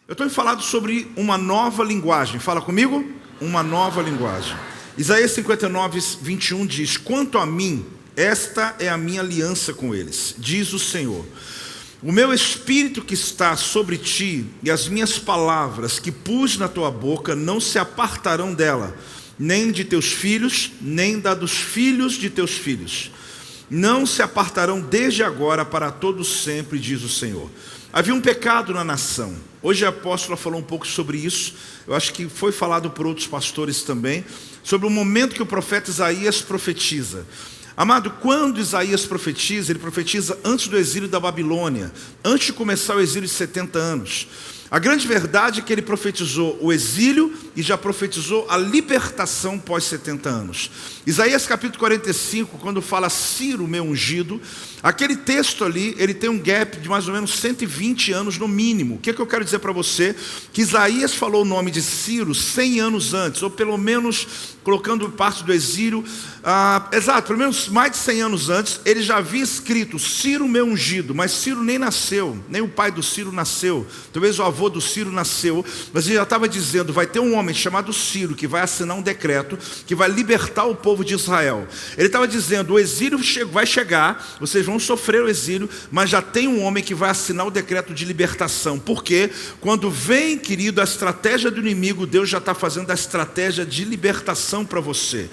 Eu estou falando sobre uma nova linguagem. Fala comigo? Uma nova linguagem. Isaías 59, 21 diz: quanto a mim, esta é a minha aliança com eles, diz o Senhor. O meu espírito que está sobre ti e as minhas palavras que pus na tua boca não se apartarão dela, nem de teus filhos, nem da dos filhos de teus filhos. Não se apartarão desde agora para todo sempre, diz o Senhor. Havia um pecado na nação. Hoje a apóstola falou um pouco sobre isso. Eu acho que foi falado por outros pastores também, sobre o momento que o profeta Isaías profetiza. Amado, quando Isaías profetiza, ele profetiza antes do exílio da Babilônia, antes de começar o exílio de 70 anos. A grande verdade é que ele profetizou o exílio e já profetizou a libertação pós 70 anos. Isaías capítulo 45, quando fala Ciro, meu ungido, aquele texto ali, ele tem um gap de mais ou menos 120 anos no mínimo. O que eu quero dizer para você? Que Isaías falou o nome de Ciro 100 anos antes, ou pelo menos, colocando parte do exílio, pelo menos mais de 100 anos antes, ele já havia escrito Ciro, meu ungido, mas Ciro nem nasceu, nem o pai do Ciro nasceu, talvez o avô do Ciro nasceu, mas ele já estava dizendo, vai ter um homem chamado Ciro, que vai assinar um decreto, que vai libertar o povo de Israel. Ele estava dizendo, o exílio vai chegar, vocês vão sofrer o exílio, mas já tem um homem que vai assinar o decreto de libertação. Porque quando vem, querido, a estratégia do inimigo, Deus já está fazendo a estratégia de libertação para você.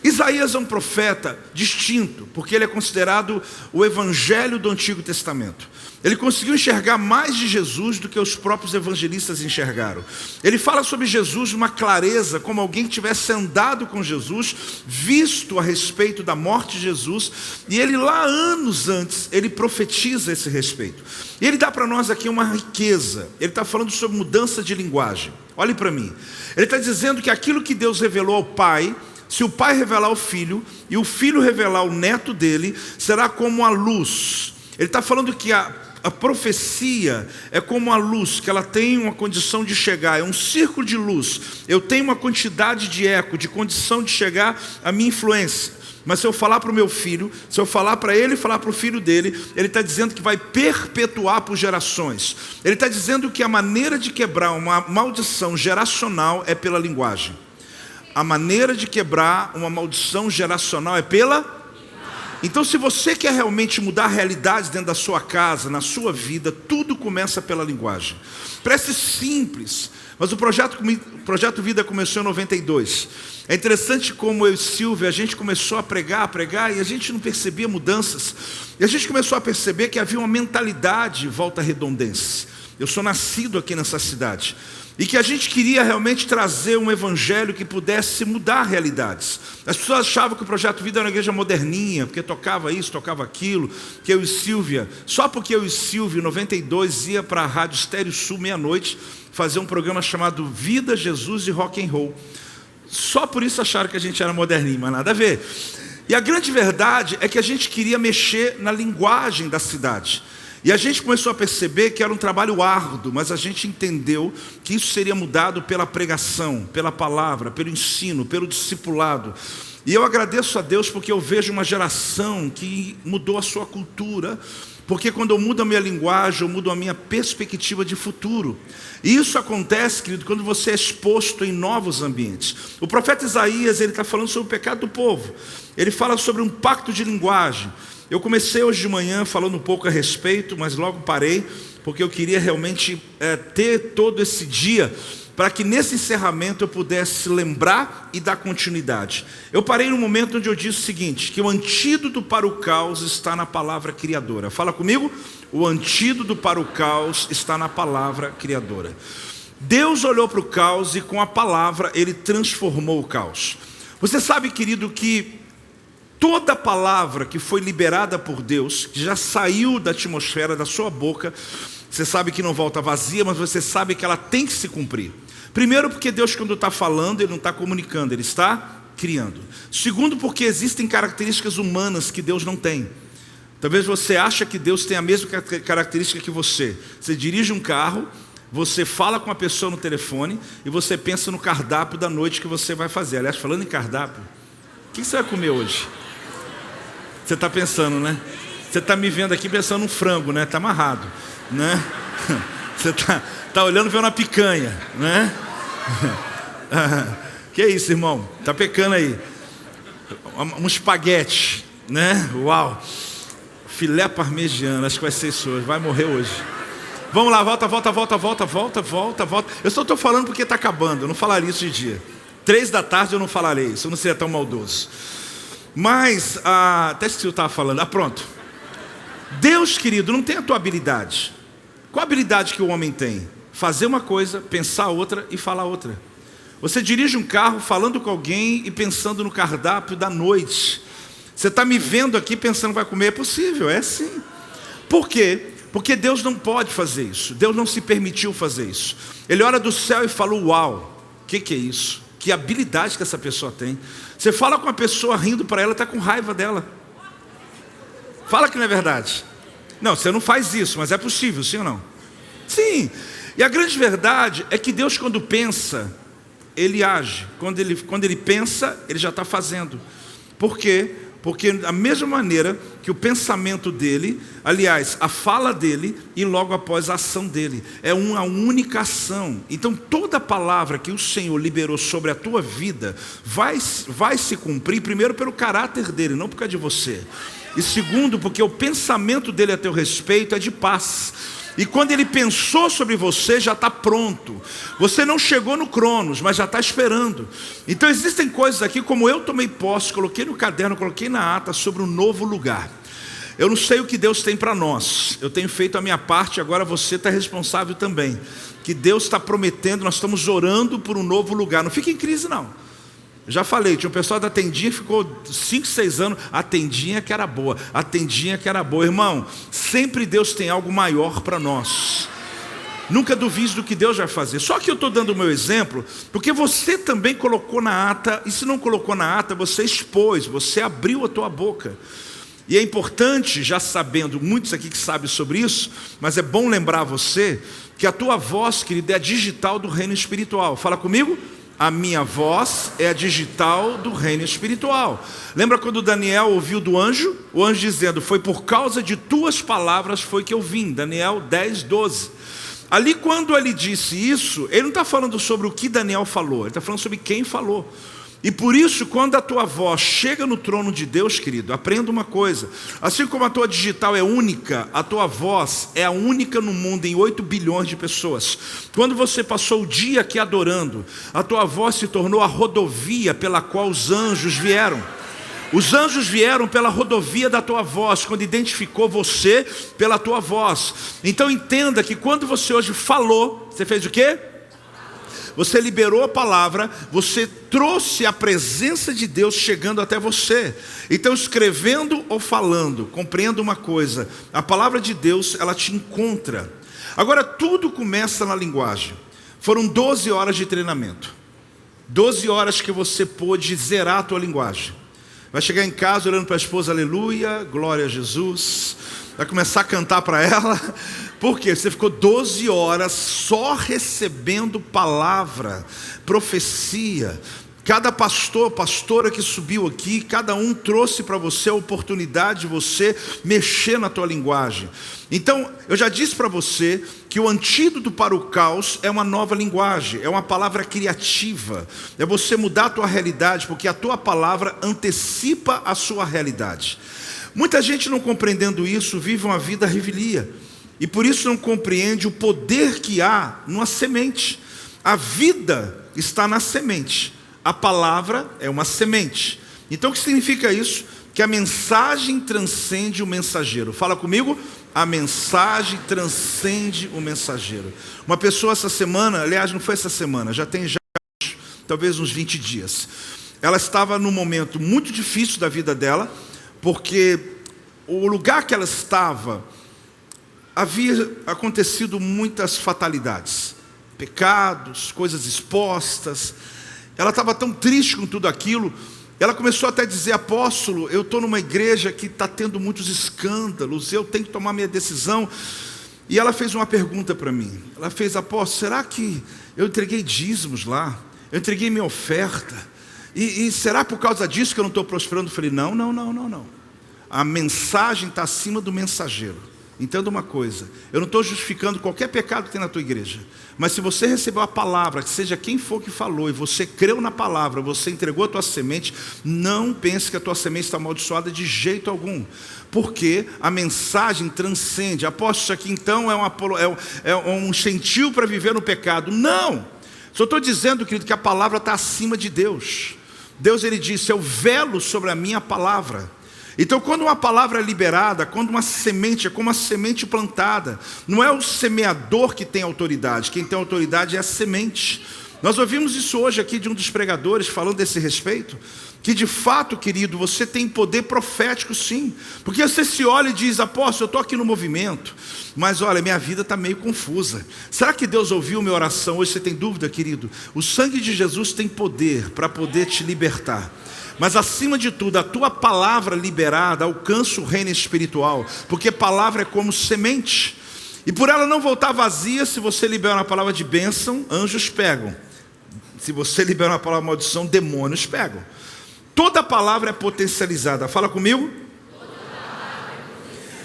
Isaías é um profeta distinto, porque ele é considerado o evangelho do Antigo Testamento. Ele conseguiu enxergar mais de Jesus do que os próprios evangelistas enxergaram. Ele fala sobre Jesus de uma clareza, como alguém que tivesse andado com Jesus, visto a respeito da morte de Jesus, e ele lá anos antes, ele profetiza esse respeito. E ele dá para nós aqui uma riqueza. Ele está falando sobre mudança de linguagem. Olhe para mim. Ele está dizendo que aquilo que Deus revelou ao Pai, se o pai revelar ao filho, e o filho revelar ao neto dele, será como a luz. Ele está falando que a profecia é como a luz, que ela tem uma condição de chegar, é um círculo de luz. Eu tenho uma quantidade de eco, de condição de chegar à minha influência. Mas se eu falar para o meu filho, se eu falar para ele e falar para o filho dele, ele está dizendo que vai perpetuar por gerações. Ele está dizendo que a maneira de quebrar uma maldição geracional é pela linguagem. A maneira de quebrar uma maldição geracional é pela... Então, se você quer realmente mudar a realidade dentro da sua casa, na sua vida, tudo começa pela linguagem. Parece simples, mas o Projeto Vida começou em 92. É interessante como eu e Silvia, a gente começou a pregar, e a gente não percebia mudanças. E a gente começou a perceber que havia uma mentalidade volta redondense. Eu sou nascido aqui nessa cidade. E que a gente queria realmente trazer um evangelho que pudesse mudar realidades. As pessoas achavam que o Projeto Vida era uma igreja moderninha, porque tocava isso, tocava aquilo, que eu e Silvia, só porque eu e Silvia, em 92, ia para a Rádio Estéreo Sul, meia-noite, fazer um programa chamado Vida, Jesus e Rock and Roll. Só por isso acharam que a gente era moderninho, mas nada a ver. E a grande verdade é que a gente queria mexer na linguagem da cidade. E a gente começou a perceber que era um trabalho árduo, mas a gente entendeu que isso seria mudado pela pregação, pela palavra, pelo ensino, pelo discipulado. E eu agradeço a Deus porque eu vejo uma geração que mudou a sua cultura, porque quando eu mudo a minha linguagem, eu mudo a minha perspectiva de futuro. E isso acontece, querido, quando você é exposto em novos ambientes. O profeta Isaías, ele está falando sobre o pecado do povo. Ele fala sobre um pacto de linguagem. Eu comecei hoje de manhã falando um pouco a respeito, mas logo parei, porque eu queria realmente ter todo esse dia, para que nesse encerramento eu pudesse lembrar e dar continuidade. Eu parei no momento onde eu disse o seguinte, que o antídoto para o caos está na palavra criadora. Fala comigo, o antídoto para o caos está na palavra criadora. Deus olhou para o caos e com a palavra Ele transformou o caos. Você sabe, querido, que toda palavra que foi liberada por Deus, que já saiu da atmosfera da sua boca, você sabe que não volta vazia, mas você sabe que ela tem que se cumprir. Primeiro, porque Deus, quando está falando, Ele não está comunicando, Ele está criando. Segundo, porque existem características humanas que Deus não tem. Talvez você ache que Deus tem a mesma característica que você. Você dirige um carro, você fala com a pessoa no telefone e você pensa no cardápio da noite que você vai fazer. Aliás, falando em cardápio, o que você vai comer hoje? Você está pensando, né? Você está me vendo aqui pensando no frango, né? Está amarrado, né? Você está Tá olhando vendo uma picanha, né? Que isso, irmão? Tá pecando aí. Um espaguete, né? Uau. Filé parmegiano, acho que vai ser isso hoje. Vai morrer hoje. Vamos lá, volta. Eu só estou falando porque está acabando. Eu não falaria isso de dia. 3 da tarde eu não falarei isso. Eu não seria tão maldoso. Mas, até esqueci o que eu estava falando. Pronto. Deus, querido, não tem a tua habilidade. Qual a habilidade que o homem tem? Fazer uma coisa, pensar outra e falar outra. Você dirige um carro falando com alguém e pensando no cardápio da noite. Você está me vendo aqui pensando que vai comer? É possível, é sim. Por quê? Porque Deus não pode fazer isso. Deus não se permitiu fazer isso. Ele olha do céu e fala, uau, o que é isso? Que habilidade que essa pessoa tem. Você fala com uma pessoa rindo para ela, está com raiva dela. Fala que não é verdade. Não, você não faz isso, mas é possível, sim ou não? Sim. E a grande verdade é que Deus, quando pensa, Ele age. Quando ele pensa, Ele já está fazendo. Por quê? Porque da mesma maneira que o pensamento dele, aliás, a fala dele e logo após a ação dele, é uma única ação. Então toda palavra que o Senhor liberou sobre a tua vida vai se cumprir, primeiro pelo caráter dele, não por causa de você. E segundo, porque o pensamento dele a teu respeito é de paz. E quando ele pensou sobre você, já está pronto. Você não chegou no Cronos, mas já está esperando. Então existem coisas aqui, como eu tomei posse, coloquei no caderno, coloquei na ata, sobre um novo lugar. Eu não sei o que Deus tem para nós. Eu tenho feito a minha parte, agora você está responsável também. Que Deus está prometendo, nós estamos orando por um novo lugar. Não fique em crise não. Eu já falei, tinha um pessoal da tendinha que ficou 5, 6 anos, a tendinha que era boa, irmão, sempre Deus tem algo maior para nós. Nunca duvide do que Deus vai fazer. Só que eu estou dando o meu exemplo, porque você também colocou na ata, e se não colocou na ata, você expôs, você abriu a tua boca. E é importante, já sabendo, muitos aqui que sabem sobre isso, mas é bom lembrar você, que a tua voz, querida, é a digital do reino espiritual. Fala comigo. A minha voz é a digital do reino espiritual. Lembra quando Daniel ouviu do anjo? O anjo dizendo, foi por causa de tuas palavras foi que eu vim. Daniel 10, 12. Ali quando ele disse isso, ele não está falando sobre o que Daniel falou, ele está falando sobre quem falou. E por isso, quando a tua voz chega no trono de Deus, querido, aprenda uma coisa. Assim como a tua digital é única, a tua voz é a única no mundo, em 8 bilhões de pessoas. Quando você passou o dia aqui adorando, a tua voz se tornou a rodovia pela qual os anjos vieram. Os anjos vieram pela rodovia da tua voz, quando identificou você pela tua voz. Então entenda que quando você hoje falou, você fez o quê? Você liberou a palavra, você trouxe a presença de Deus chegando até você. Então, escrevendo ou falando, compreenda uma coisa, a palavra de Deus, ela te encontra. Agora, tudo começa na linguagem. Foram 12 horas de treinamento. 12 horas que você pôde zerar a tua linguagem. Vai chegar em casa olhando para a esposa, aleluia, glória a Jesus. Vai começar a cantar para ela. Por quê? Você ficou 12 horas só recebendo palavra, profecia. Cada pastor, pastora que subiu aqui, cada um trouxe para você a oportunidade de você mexer na tua linguagem. Então, eu já disse para você que o antídoto para o caos é uma nova linguagem, é uma palavra criativa. É você mudar a tua realidade, porque a tua palavra antecipa a sua realidade. Muita gente, não compreendendo isso, vive uma vida revelia. E por isso não compreende o poder que há numa semente. A vida está na semente. A palavra é uma semente. Então o que significa isso? Que a mensagem transcende o mensageiro. Fala comigo. A mensagem transcende o mensageiro. Uma pessoa essa semana, aliás não foi essa semana, já tem talvez uns 20 dias. Ela estava num momento muito difícil da vida dela, porque o lugar que ela estava, havia acontecido muitas fatalidades, pecados, coisas expostas. Ela estava tão triste com tudo aquilo, ela começou até a dizer, apóstolo, eu estou numa igreja que está tendo muitos escândalos, eu tenho que tomar minha decisão. E ela fez uma pergunta para mim, ela fez, apóstolo, será que eu entreguei dízimos lá? Eu entreguei minha oferta? E será por causa disso que eu não estou prosperando? Eu falei, não. A mensagem está acima do mensageiro. Entenda uma coisa, eu não estou justificando qualquer pecado que tem na tua igreja, mas se você recebeu a palavra, que seja quem for que falou, e você creu na palavra, você entregou a tua semente, não pense que a tua semente está amaldiçoada de jeito algum, porque a mensagem transcende. Apóstolo, isso aqui então é um incentivo para viver no pecado. Não, só estou dizendo, querido, que a palavra está acima de Deus. Deus, ele disse, eu velo sobre a minha palavra. Então, quando uma palavra é liberada, quando uma semente é como uma semente plantada, não é o semeador que tem autoridade, quem tem autoridade é a semente. Nós ouvimos isso hoje aqui de um dos pregadores falando desse respeito, que de fato, querido, você tem poder profético sim, porque você se olha e diz, apóstolo, eu estou aqui no movimento, mas olha, minha vida está meio confusa. Será que Deus ouviu minha oração? Hoje você tem dúvida, querido? O sangue de Jesus tem poder para poder te libertar. Mas acima de tudo, a tua palavra liberada alcança o reino espiritual, porque palavra é como semente, e por ela não voltar vazia, se você libera uma palavra de bênção, anjos pegam. Se você libera uma palavra de maldição, demônios pegam. Toda palavra é potencializada. Fala comigo.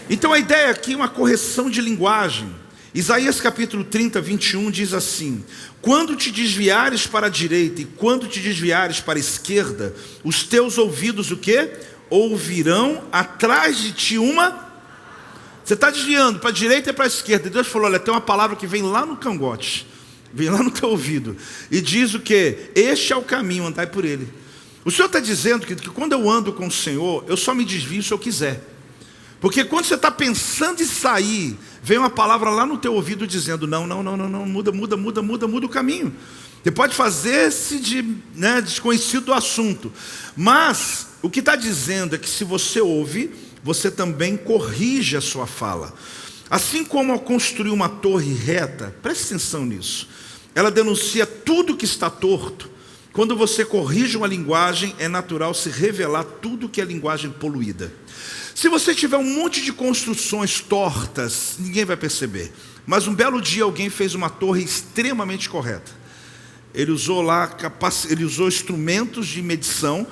Então a ideia aqui é uma correção de linguagem. Isaías capítulo 30, 21 diz assim: quando te desviares para a direita e quando te desviares para a esquerda, os teus ouvidos o quê? Ouvirão atrás de ti uma... Você está desviando para a direita e para a esquerda, e Deus falou, olha, tem uma palavra que vem lá no cangote, vem lá no teu ouvido, e diz o quê? Este é o caminho, andai por ele. O Senhor está dizendo que quando eu ando com o Senhor, eu só me desvio se eu quiser. Porque quando você está pensando em sair, vem uma palavra lá no teu ouvido dizendo, não, muda o caminho. Você pode fazer-se desconhecido do assunto. Mas o que está dizendo é que se você ouve, você também corrige a sua fala. Assim como ao construir uma torre reta, preste atenção nisso, ela denuncia tudo que está torto. Quando você corrige uma linguagem, é natural se revelar tudo que é linguagem poluída. Se você tiver um monte de construções tortas, ninguém vai perceber. Mas um belo dia alguém fez uma torre extremamente correta. Ele usou instrumentos de medição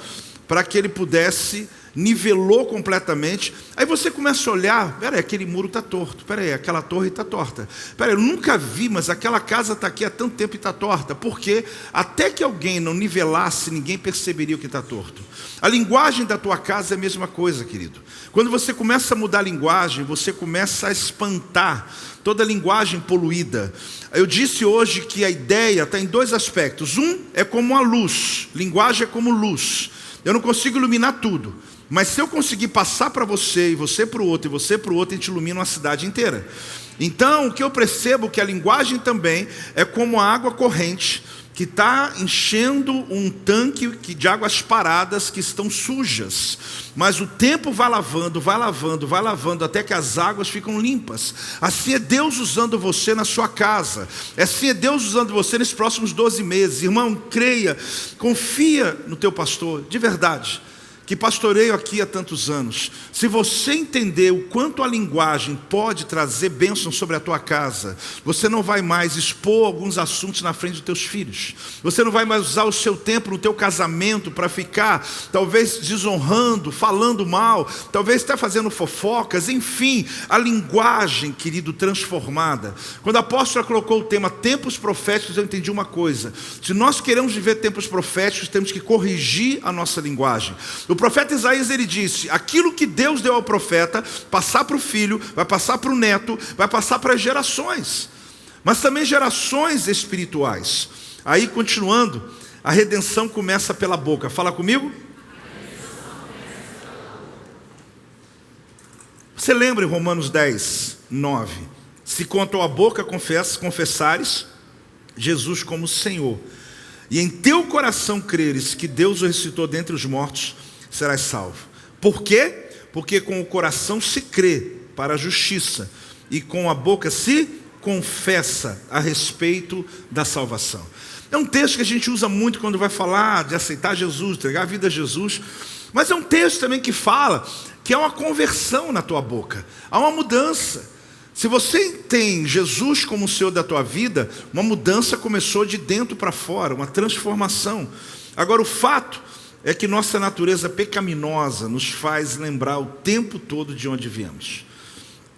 para que ele pudesse, nivelou completamente. Aí você começa a olhar, peraí, aquele muro está torto, peraí, aquela torre está torta, peraí, eu nunca vi, mas aquela casa está aqui há tanto tempo e está torta, porque até que alguém não nivelasse, ninguém perceberia o que está torto. A linguagem da tua casa é a mesma coisa, querido. Quando você começa a mudar a linguagem, você começa a espantar toda a linguagem poluída. Eu disse hoje que a ideia está em dois aspectos. Um é como a luz, linguagem é como luz. Eu não consigo iluminar tudo, mas se eu conseguir passar para você, e você para o outro, e você para o outro, a gente ilumina uma cidade inteira. Então, o que eu percebo é que a linguagem também é como a água corrente, que está enchendo um tanque de águas paradas que estão sujas. Mas o tempo vai lavando, até que as águas ficam limpas. Assim é Deus usando você na sua casa. Assim é Deus usando você nesses próximos 12 meses. Irmão, creia, confia no teu pastor, de verdade, que pastoreio aqui há tantos anos. Se você entender o quanto a linguagem pode trazer bênção sobre a tua casa, você não vai mais expor alguns assuntos na frente dos teus filhos. Você não vai mais usar o seu tempo no teu casamento para ficar, talvez, desonrando, falando mal, talvez até fazendo fofocas, enfim, a linguagem, querido, transformada. Quando a apóstola colocou o tema tempos proféticos, eu entendi uma coisa: se nós queremos viver tempos proféticos, temos que corrigir a nossa linguagem. O profeta Isaías, ele disse, aquilo que Deus deu ao profeta, passar para o filho, vai passar para o neto, vai passar para as gerações, mas também gerações espirituais. Aí, continuando, a redenção começa pela boca. Fala comigo. Você lembra em Romanos 10, 9, se com a tua boca confessares Jesus como Senhor, e em teu coração creres que Deus o ressuscitou dentre os mortos, serás salvo. Por quê? Porque com o coração se crê para a justiça, e com a boca se confessa a respeito da salvação. É um texto que a gente usa muito quando vai falar de aceitar Jesus, entregar a vida a Jesus, mas é um texto também que fala que há uma conversão na tua boca, há uma mudança. Se você tem Jesus como o Senhor da tua vida, uma mudança começou de dentro para fora, uma transformação. Agora, o fato é que nossa natureza pecaminosa nos faz lembrar o tempo todo de onde viemos.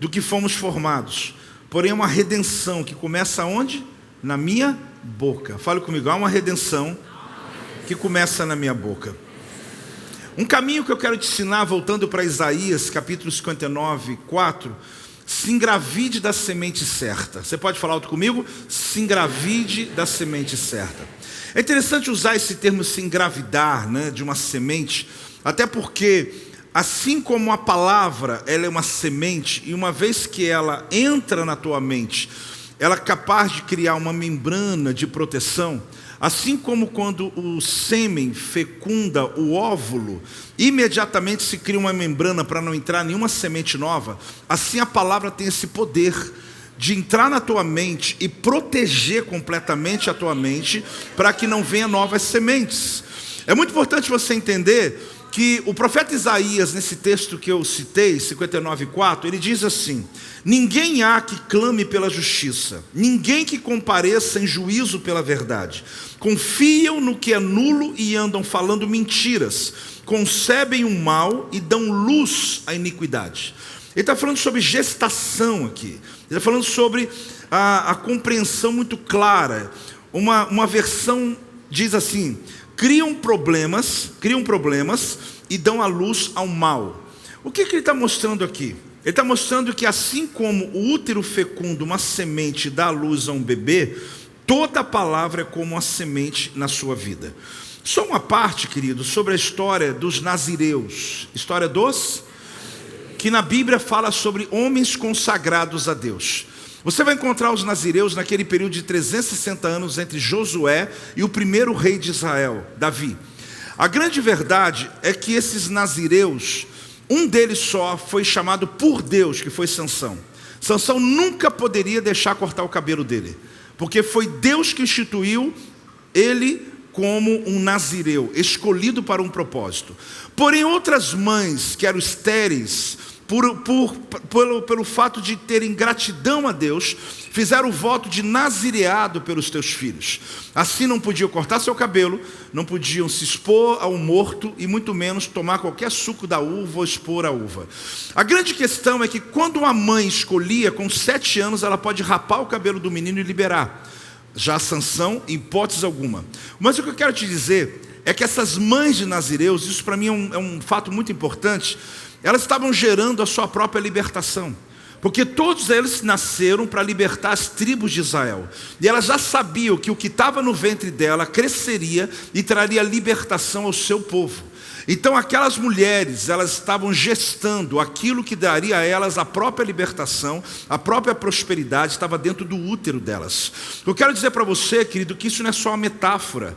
do que fomos formados. Porém, é uma redenção que começa onde? Na minha boca. Fale comigo, há uma redenção que começa na minha boca. Um caminho que eu quero te ensinar, voltando para Isaías, capítulo 59, 4, se engravide da semente certa. Você pode falar alto comigo? Se engravide da semente certa. É interessante usar esse termo se engravidar, né, de uma semente, até porque, assim como a palavra, ela é uma semente, e uma vez que ela entra na tua mente, ela é capaz de criar uma membrana de proteção. Assim como quando o sêmen fecunda o óvulo, imediatamente se cria uma membrana para não entrar nenhuma semente nova, assim a palavra tem esse poder de entrar na tua mente e proteger completamente a tua mente para que não venha novas sementes. É muito importante você entender que o profeta Isaías, nesse texto que eu citei, 59:4, ele diz assim: ninguém há que clame pela justiça, ninguém que compareça em juízo pela verdade. Confiam no que é nulo e andam falando mentiras, concebem o mal e dão luz à iniquidade. Ele está falando sobre gestação aqui, ele está falando sobre a compreensão muito clara. Uma versão diz assim: criam problemas e dão a luz ao mal. O que ele está mostrando aqui? Ele está mostrando que assim como o útero fecunda uma semente e dá a luz a um bebê, toda a palavra é como uma semente na sua vida. Só uma parte, querido, sobre a história dos nazireus. História dos? Que na Bíblia fala sobre homens consagrados a Deus. Você vai encontrar os nazireus naquele período de 360 anos entre Josué e o primeiro rei de Israel, Davi. A grande verdade é que esses nazireus, um deles só foi chamado por Deus, que foi Sansão. Sansão nunca poderia deixar cortar o cabelo dele, porque foi Deus que instituiu ele como um nazireu, escolhido para um propósito. Porém, outras mães que eram estéreis, pelo fato de terem gratidão a Deus, fizeram o voto de nazireado pelos teus filhos. Assim não podiam cortar seu cabelo, não podiam se expor ao morto e muito menos tomar qualquer suco da uva ou expor a uva. A grande questão é que quando uma mãe escolhia, com 7 anos, ela pode rapar o cabelo do menino e liberar. Já Sansão, em hipótese alguma. Mas o que eu quero te dizer é que essas mães de nazireus, isso para mim é um fato muito importante, elas estavam gerando a sua própria libertação, porque todos eles nasceram para libertar as tribos de Israel, e elas já sabiam que o que estava no ventre dela cresceria e traria libertação ao seu povo. Então aquelas mulheres, elas estavam gestando aquilo que daria a elas a própria libertação, a própria prosperidade, estava dentro do útero delas. Eu quero dizer para você, querido, que isso não é só uma metáfora.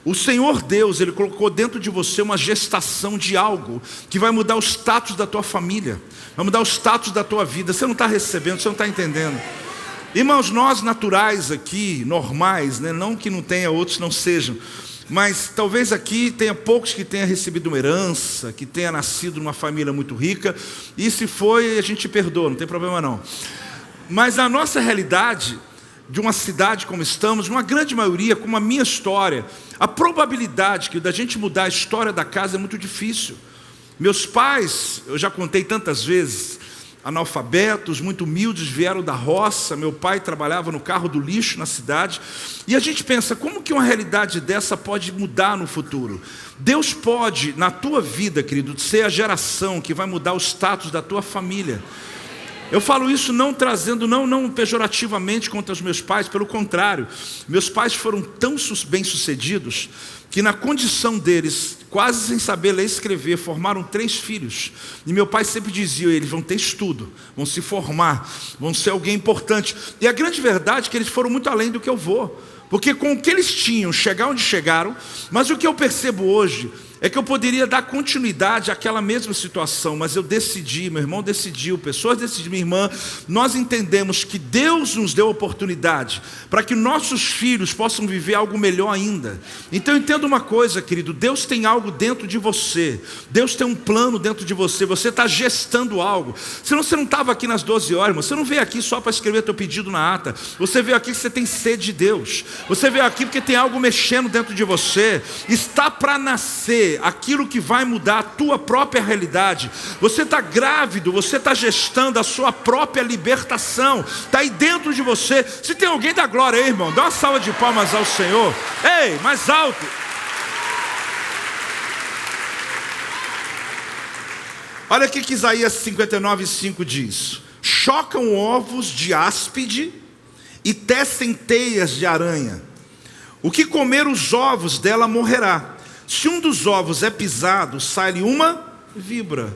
O Senhor Deus, Ele colocou dentro de você uma gestação de algo que vai mudar o status da tua família, vai mudar o status da tua vida. Você não está recebendo, você não está entendendo. Irmãos, nós naturais aqui, normais, né? Não que não tenha, outros não sejam, mas talvez aqui tenha poucos que tenham recebido uma herança, que tenha nascido numa família muito rica, e se foi, a gente perdoa, não tem problema não. Mas a nossa realidade, de uma cidade como estamos, uma grande maioria, como a minha história, a probabilidade da gente mudar a história da casa é muito difícil. Meus pais, eu já contei tantas vezes, analfabetos, muito humildes, vieram da roça. Meu pai trabalhava no carro do lixo na cidade. E a gente pensa, como que uma realidade dessa pode mudar no futuro? Deus pode, na tua vida, querido, ser a geração que vai mudar o status da tua família. Eu falo isso não trazendo, não pejorativamente contra os meus pais, pelo contrário. Meus pais foram tão bem-sucedidos que na condição deles, quase sem saber ler e escrever, formaram 3 filhos. E meu pai sempre dizia, eles vão ter estudo, vão se formar, vão ser alguém importante. E a grande verdade é que eles foram muito além do que eu vou. Porque com o que eles tinham, chegar onde chegaram, mas o que eu percebo hoje é que eu poderia dar continuidade àquela mesma situação, mas eu decidi, meu irmão decidiu, pessoas decidiram, minha irmã, nós entendemos que Deus nos deu oportunidade para que nossos filhos possam viver algo melhor ainda. Então entenda uma coisa, querido, Deus tem algo dentro de você, Deus tem um plano dentro de você, você está gestando algo. Senão você não estava aqui nas 12 horas, irmão. Você não veio aqui só para escrever teu pedido na ata, você veio aqui que você tem sede de Deus. Você veio aqui porque tem algo mexendo dentro de você. Está para nascer aquilo que vai mudar a tua própria realidade. Você está grávido, você está gestando a sua própria libertação. Está aí dentro de você. Se tem alguém da glória aí, irmão, dá uma salva de palmas ao Senhor. Ei, mais alto. Olha o que Isaías 59:5 diz: chocam ovos de áspide e tecem teias de aranha. O que comer os ovos dela morrerá. Se um dos ovos é pisado, sai-lhe uma víbora.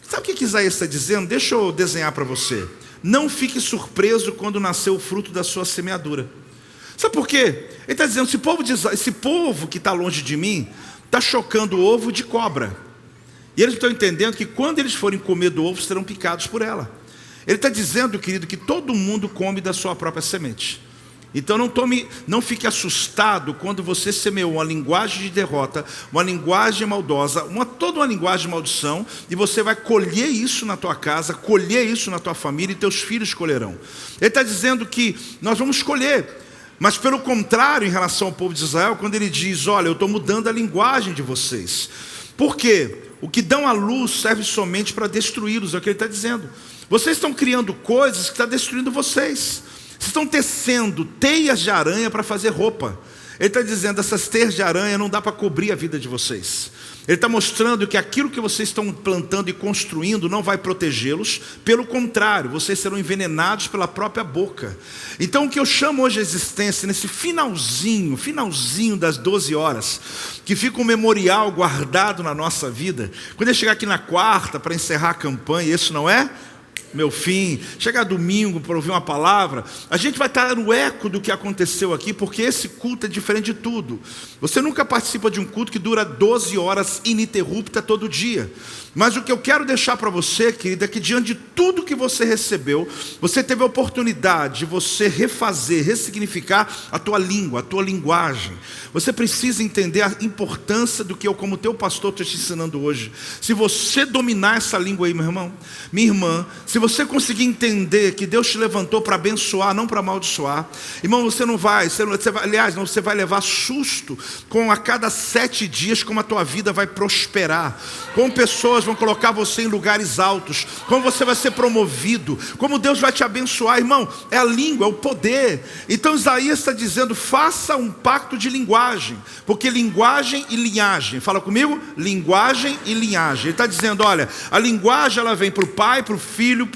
Sabe o que Isaías está dizendo? Deixa eu desenhar para você. Não fique surpreso quando nascer o fruto da sua semeadura. Sabe por quê? Ele está dizendo, esse povo que está longe de mim, está chocando o ovo de cobra. E eles estão entendendo que quando eles forem comer do ovo, serão picados por ela. Ele está dizendo, querido, que todo mundo come da sua própria semente. Então não fique assustado quando você semeou uma linguagem de derrota, uma linguagem maldosa, toda uma linguagem de maldição, e você vai colher isso na tua casa, colher isso na tua família, e teus filhos colherão. Ele está dizendo que nós vamos colher. Mas pelo contrário, em relação ao povo de Israel, quando ele diz, olha, eu estou mudando a linguagem de vocês. Por quê? O que dão à luz serve somente para destruí-los, é o que ele está dizendo. Vocês estão criando coisas que estão destruindo vocês. Vocês estão tecendo teias de aranha para fazer roupa. Ele está dizendo, essas teias de aranha não dá para cobrir a vida de vocês. Ele está mostrando que aquilo que vocês estão plantando e construindo não vai protegê-los. Pelo contrário, vocês serão envenenados pela própria boca. Então o que eu chamo hoje a existência, nesse finalzinho das 12 horas, que fica um memorial guardado na nossa vida. Quando eu chegar aqui na quarta para encerrar a campanha, isso não é meu fim, chegar domingo para ouvir uma palavra, a gente vai estar no eco do que aconteceu aqui, porque esse culto é diferente de tudo. Você nunca participa de um culto que dura 12 horas ininterrupta todo dia. Mas o que eu quero deixar para você, querida, é que diante de tudo que você recebeu, você teve a oportunidade de você refazer, ressignificar a tua língua, a tua linguagem. Você precisa entender a importância do que eu, como teu pastor, estou te ensinando hoje. Se você dominar essa língua aí, meu irmão, minha irmã, se você conseguir entender que Deus te levantou para abençoar, não para amaldiçoar, irmão, você vai levar susto com a cada 7 dias como a tua vida vai prosperar, como pessoas vão colocar você em lugares altos, como você vai ser promovido, como Deus vai te abençoar, irmão. É a língua, é o poder. Então Isaías está dizendo, faça um pacto de linguagem, porque linguagem e linhagem, fala comigo, linguagem e linhagem. Ele está dizendo, olha, a linguagem ela vem para o pai, para o filho,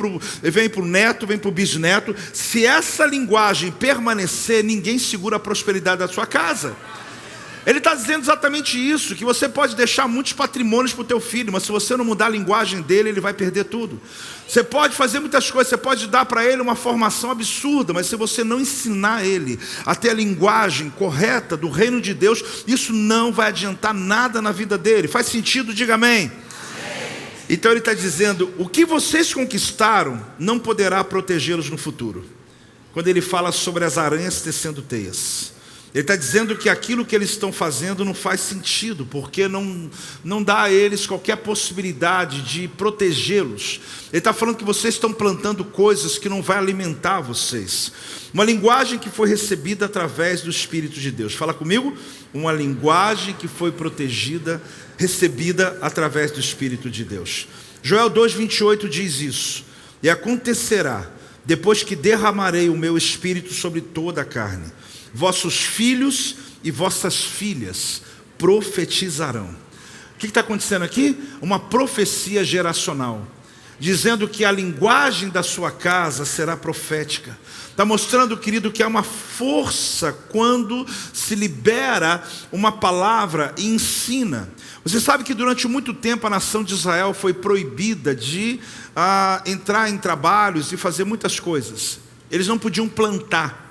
vem para o neto, vem para o bisneto. Se essa linguagem permanecer, ninguém segura a prosperidade da sua casa. Ele está dizendo exatamente isso, que você pode deixar muitos patrimônios para o teu filho, mas se você não mudar a linguagem dele, ele vai perder tudo. Você pode fazer muitas coisas, você pode dar para ele uma formação absurda, mas se você não ensinar ele a ter a linguagem correta do reino de Deus, isso não vai adiantar nada na vida dele. Faz sentido? Diga amém. Então ele está dizendo, o que vocês conquistaram não poderá protegê-los no futuro. Quando ele fala sobre as aranhas tecendo teias, ele está dizendo que aquilo que eles estão fazendo não faz sentido, porque não dá a eles qualquer possibilidade de protegê-los. Ele está falando que vocês estão plantando coisas que não vai alimentar vocês. Uma linguagem que foi recebida através do Espírito de Deus. Fala comigo, uma linguagem que foi recebida através do Espírito de Deus. Joel 2:28 diz isso. E acontecerá, depois que derramarei o meu Espírito sobre toda a carne, vossos filhos e vossas filhas profetizarão. O que está acontecendo aqui? Uma profecia geracional, dizendo que a linguagem da sua casa será profética. Está mostrando, querido, que há uma força quando se libera uma palavra e ensina. Você sabe que durante muito tempo a nação de Israel foi proibida de entrar em trabalhos e fazer muitas coisas. Eles não podiam plantar.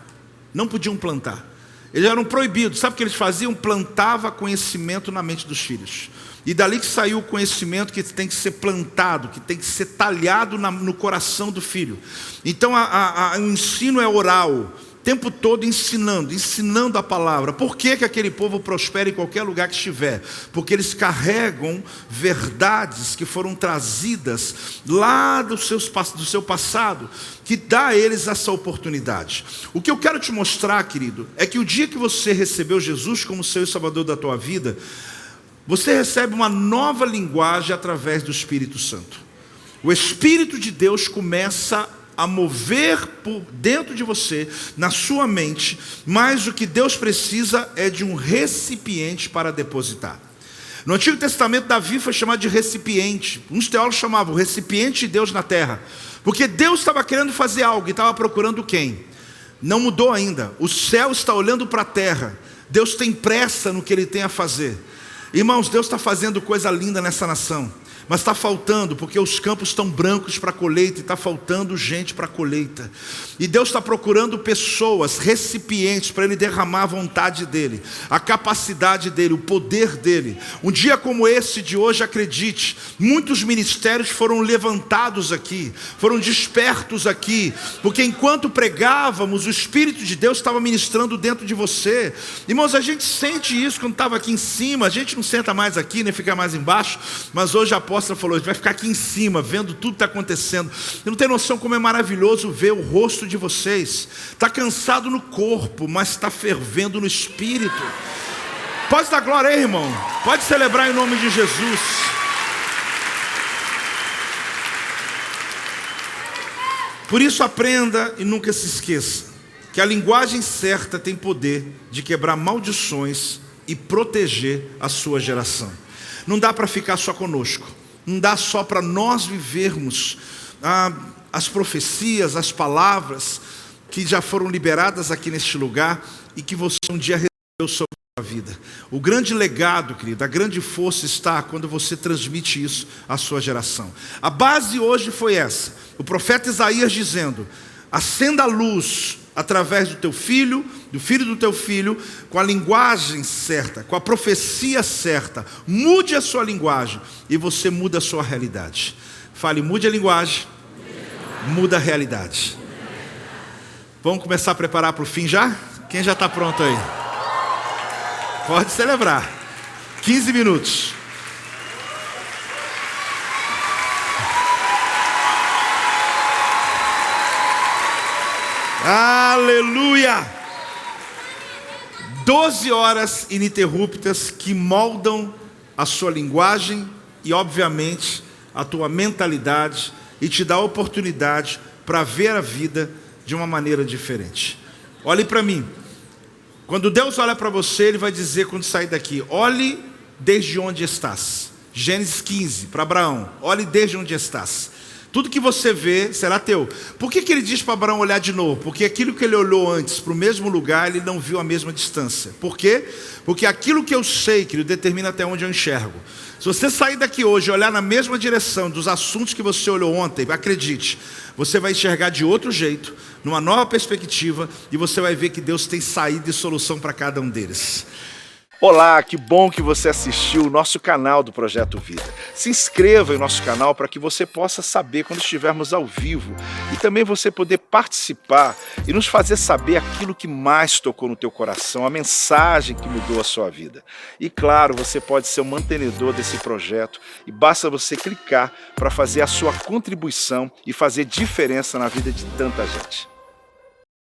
Não podiam plantar. Eles eram proibidos. Sabe o que eles faziam? Plantava conhecimento na mente dos filhos. E dali que saiu o conhecimento que tem que ser plantado, que tem que ser talhado no coração do filho. Então o ensino é oral. tempo todo ensinando a palavra. Por que aquele povo prospera em qualquer lugar que estiver? Porque eles carregam verdades que foram trazidas lá do seu passado, que dá a eles essa oportunidade. O que eu quero te mostrar, querido, é que o dia que você recebeu Jesus como seu Salvador da tua vida, você recebe uma nova linguagem através do Espírito Santo. O Espírito de Deus começa a mover por dentro de você, na sua mente, mas o que Deus precisa é de um recipiente para depositar. No Antigo Testamento, Davi foi chamado de recipiente. Uns teólogos chamavam o recipiente de Deus na terra, porque Deus estava querendo fazer algo e estava procurando quem? Não mudou ainda. O céu está olhando para a terra. Deus tem pressa no que Ele tem a fazer. Irmãos, Deus está fazendo coisa linda nessa nação, mas está faltando, porque os campos estão brancos para a colheita, e está faltando gente para a colheita. E Deus está procurando pessoas, recipientes, para Ele derramar a vontade dEle, a capacidade dEle, o poder dEle. Um dia como esse de hoje, acredite, muitos ministérios foram levantados aqui, foram despertos aqui, porque enquanto pregávamos, o Espírito de Deus estava ministrando dentro de você. Irmãos, a gente sente isso quando estava aqui em cima. A gente não senta mais aqui, nem fica mais embaixo, mas hoje a apóstola falou, a gente vai ficar aqui em cima, vendo tudo que está acontecendo. Eu não tenho noção como é maravilhoso ver o rosto de vocês. Está cansado no corpo, mas está fervendo no espírito. Pode dar glória aí, irmão. Pode celebrar em nome de Jesus. Por isso aprenda e nunca se esqueça que a linguagem certa tem poder de quebrar maldições e proteger a sua geração. Não dá para ficar só conosco. Não dá só para nós vivermos as profecias, as palavras que já foram liberadas aqui neste lugar e que você um dia recebeu sobre a vida. O grande legado, querido, a grande força está quando você transmite isso à sua geração. A base hoje foi essa. O profeta Isaías dizendo, acenda a luz através do teu filho, do filho do teu filho, com a linguagem certa, com a profecia certa. Mude a sua linguagem e você muda a sua realidade. Fale, mude a linguagem, muda a realidade. Vamos começar a preparar para o fim já? Quem já está pronto aí? Pode celebrar. 15 minutos. Aleluia! 12 horas ininterruptas que moldam a sua linguagem e, obviamente, a tua mentalidade e te dá a oportunidade para ver a vida de uma maneira diferente. Olhe para mim. Quando Deus olha para você, Ele vai dizer quando sair daqui, olhe desde onde estás. Gênesis 15, para Abraão, olhe desde onde estás. Tudo que você vê será teu. Por que Ele diz para Abraão olhar de novo? Porque aquilo que ele olhou antes para o mesmo lugar, ele não viu a mesma distância. Por quê? Porque aquilo que eu sei, querido, determina até onde eu enxergo. Se você sair daqui hoje e olhar na mesma direção dos assuntos que você olhou ontem, acredite, você vai enxergar de outro jeito, numa nova perspectiva, e você vai ver que Deus tem saída e solução para cada um deles. Olá, que bom que você assistiu o nosso canal do Projeto Vida. Se inscreva em nosso canal para que você possa saber quando estivermos ao vivo e também você poder participar e nos fazer saber aquilo que mais tocou no teu coração, a mensagem que mudou a sua vida. E claro, você pode ser o mantenedor desse projeto e basta você clicar para fazer a sua contribuição e fazer diferença na vida de tanta gente.